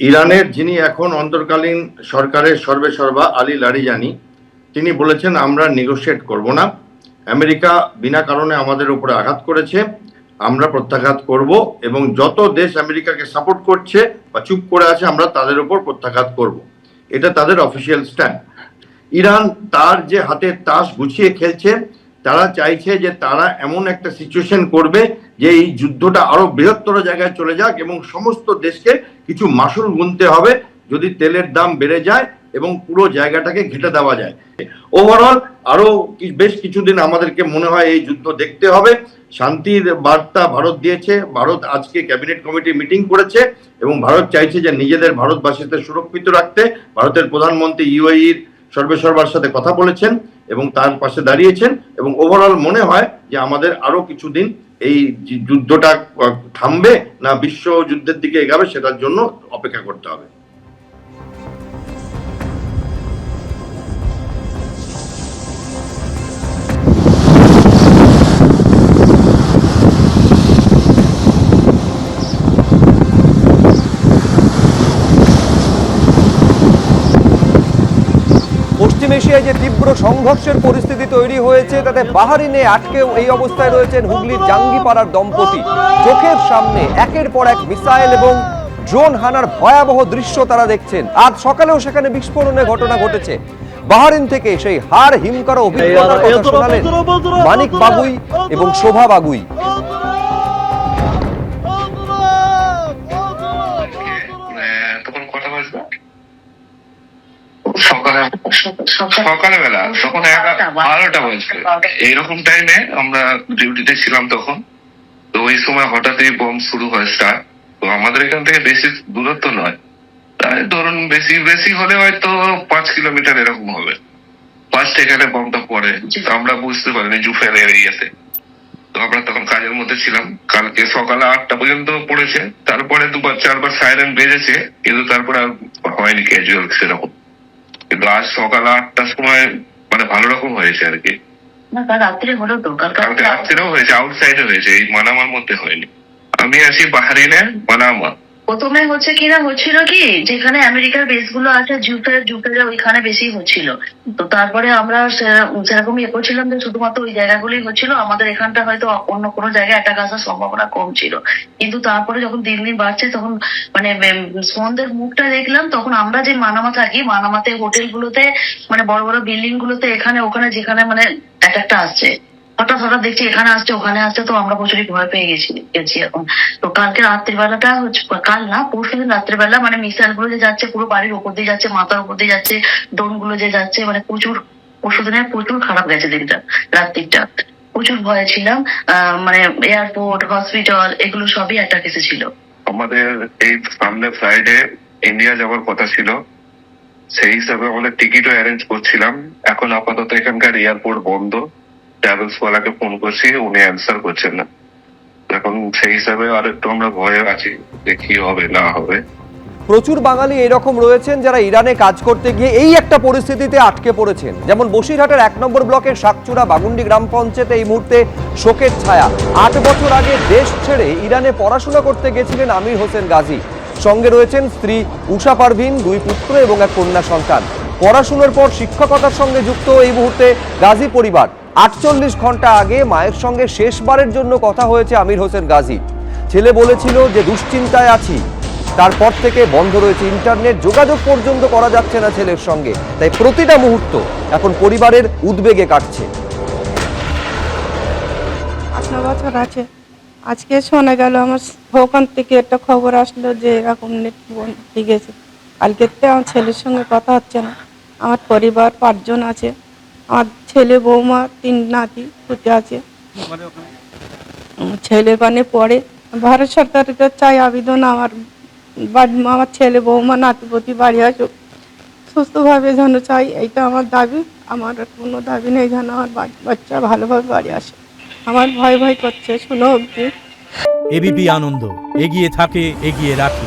ইরানের যিনি এখন অন্তর্কালীন সরকারের সর্বেসর্বা আলী লারিজানি তিনি বলেছেন আমরা নেগোশিয়েট করব না। আমেরিকা বিনা কারণে আমাদের উপরে আঘাত করেছে, আমরা প্রত্যাঘাত করব এবং যত দেশ আমেরিকাকে সাপোর্ট করছে বা চুপ করে আছে আমরা তাদের উপর প্রত্যাঘাত করব। এটা তাদের অফিসিয়াল স্ট্যান্ড। ইরান তার যে হাতের তাস গুছিয়ে খেলছে, তারা চাইছে যে তারা এমন একটা সিচুয়েশন করবে যে এই যুদ্ধটা আরো বৃহত্তর জায়গায় চলে যাক এবং সমস্ত দেশকে কিছু মাসুল গুনতে হবে যদি তেলের দাম বেড়ে যায় এবং পুরো জায়গাটাকে ঘেঁটে দেওয়া যায়। ওভারঅল আরো বেশ কিছুদিন আমাদেরকে মনে হয় এই যুদ্ধ দেখতে হবে। শান্তির বার্তা ভারত দিয়েছে, ভারত আজকে ক্যাবিনেট কমিটি মিটিং করেছে এবং ভারত চাইছে যে নিজেদের ভারতবাসীদের সুরক্ষিত রাখতে। ভারতের প্রধানমন্ত্রী ইউএইর সর্বেসর্বার সাথে কথা বলেছেন এবং তার পাশে দাঁড়িয়েছেন এবং ওভারঅল মনে হয় যে আমাদের আরো কিছুদিন এই যুদ্ধটা থামবে না বিশ্ব যুদ্ধের দিকে এগাবে সেটার জন্য অপেক্ষা করতে হবে। পশ্চিম এশিয়ায় যে তীব্র সংঘর্ষের পরিস্থিতি তৈরি হয়েছে তাতে বাহারিনে আটকেও এই অবস্থায় রয়েছেন হুগলির জাঙ্গিপাড়ার দম্পতি। চোখের সামনে একের পর এক মিসাইল এবং ড্রোন হানার ভয়াবহ দৃশ্য তারা দেখছেন। আজ সকালেও সেখানে বিস্ফোরণের ঘটনা ঘটেছে। বাহারিন থেকে সেই হাড় হিম করা অভিজ্ঞতার কথা শোনালেন মানিক বাগুই এবং শোভা বাগুই। সকালবেলা তখন 12টা বাজবে এইরকম টাইমে আমরা ডিউটিতে ছিলাম তখন। তো ওই সময় হঠাৎই বম শুরু হয় স্টার্ট। তো আমাদের এখান থেকে বেশি দূরত্ব নয়, তাই ধরুন বেশি হলে হয়তো 5 কিলোমিটার এরকম হবে। ফার্স্ট এখানে বমটা পড়ে, আমরা বুঝতে পারিনি জুফের এরিয়াতে। তো আমরা তখন কাজের মধ্যে ছিলাম। কালকে সকালে 8টা পর্যন্ত পড়েছে, তারপরে 2-4বার সাইরেন বেজেছে, কিন্তু তারপরে আর হয়নি ক্যাজুয়াল সেরকম। কিন্তু আজ সকাল 8টার সময় মানে ভালো রকম হয়েছে আর কি। রাত্রে হলো তো, কালকে রাত্রেও হয়েছে, আউটসাইডে হয়েছে, এই মানামার মধ্যে হয়নি। আমি আছি বাহারিনে মানামা। প্রথমে হচ্ছিল কি যেখানে আমেরিকার বেস গুলো আছে জুপের ওইখানে বেশি হচ্ছিল। তো তারপরে আমরা সেরকম করছিলাম যে শুধুমাত্র ওই জায়গাগুলোই হচ্ছিল, আমাদের এখানটা হয়তো অন্য কোনো জায়গায় অ্যাটাক আসার সম্ভাবনা কম ছিল। কিন্তু তারপরে যখন দিন দিন বাড়ছে তখন মানে সন্ধ্যের মুখটা দেখলাম, তখন আমরা যে মানামা থাকি, মানামাতে হোটেল গুলোতে মানে বড় বড় বিল্ডিং গুলোতে এখানে ওখানে যেখানে মানে অ্যাটাকটা আসছে, হঠাৎ দেখছি এখানে আসছে ওখানে আসছে। তো আমরা প্রচুরই ভয় পেয়ে গেছি এখন। তো কালকে রাত্রিবেলাটা হচ্ছে, কাল না পরশুদিন রাত্রিবেলা মানে মিসাইল গুলো যে যাচ্ছে পুরো বাড়ির উপর দিয়ে যাচ্ছে, মাথার উপর দিয়ে যাচ্ছে, ড্রোন গুলো যে যাচ্ছে, মানে পরশুদিনের প্রচুর খারাপ গেছে দিনটা, রাত্রিটা প্রচুর ভয়ে ছিলাম। মানে এয়ারপোর্ট, হসপিটাল এগুলো সবই অ্যাটাক এসেছিল। আমাদের এই সামনে ফ্রাইডে ইন্ডিয়া যাওয়ার কথা ছিল, সেই হিসাবে আমাদের টিকিটও অ্যারেঞ্জ করছিলাম। এখন আপাতত এখানকার এয়ারপোর্ট বন্ধ। ট্রাভেলস ওয়ালাকে ফোন করছি, উনি অ্যান্সার করছেন না। এখন সেই হিসাবে আর একটু আমরা ভয়ে আছি যে কি হবে না হবে। প্রচুর বাঙালি এরকম রয়েছেন যারা ইরানে কাজ করতে গিয়ে এই একটা পরিস্থিতিতে আটকে পড়েছেন। যেমন বসিরহাটের 1 নম্বর ব্লকের শাকচুড়া বাগুন্ডি গ্রাম পঞ্চায়েতে এই মুহূর্তে শোকের ছায়া। 8 বছর আগে দেশ ছেড়ে ইরানে পড়াশোনা করতে গেছিলেন আমির হোসেন গাজী। সঙ্গে রয়েছেন স্ত্রী উষা পারভিন, 2 পুত্র এবং 1 কন্যা সন্তান। পড়াশোনার পর শিক্ষকতার সঙ্গে যুক্ত এই মুহূর্তে গাজী পরিবার। 48 ঘন্টা আগে মায়ের সঙ্গে শেষবারের জন্য কথা হয়েছে আমির হোসেন গাজী। ছেলে বলেছিল যে দুশ্চিন্তায় আছি। তারপর থেকে বন্ধ রয়েছে ইন্টারনেট, যোগাযোগ পর্যন্ত করা যাচ্ছে না ছেলের সঙ্গে। তাই প্রতিটা মুহূর্ত এখন পরিবারের উদ্বেগে কাটছে। 8 বছর আছে। আজকে শোনা গেল আমার ওখান থেকে একটা খবর আসলো যে এরকম নেট বন্ধ হয়ে গেছে। কালকে আমার ছেলের সঙ্গে কথা হচ্ছে না। আমার পরিবার 5 জন আছে, আমার ছেলে বৌমা 3 নাতি পুতে আছে। ছেলে বানে পড়ে। ভারত সরকারকে চাই আবেদন, আমার ছেলে বৌমা নাতিপতি বাড়ি আসুক সুস্থভাবে যেন চাই, এইটা আমার দাবি। আমার কোনো দাবি নেই যেন আমার বাচ্চা ভালোভাবে বাড়ি আসে। আমার ভয় করছে, শুনো অবধি। এবিপি আনন্দ এগিয়ে থাকে, এগিয়ে রাখে।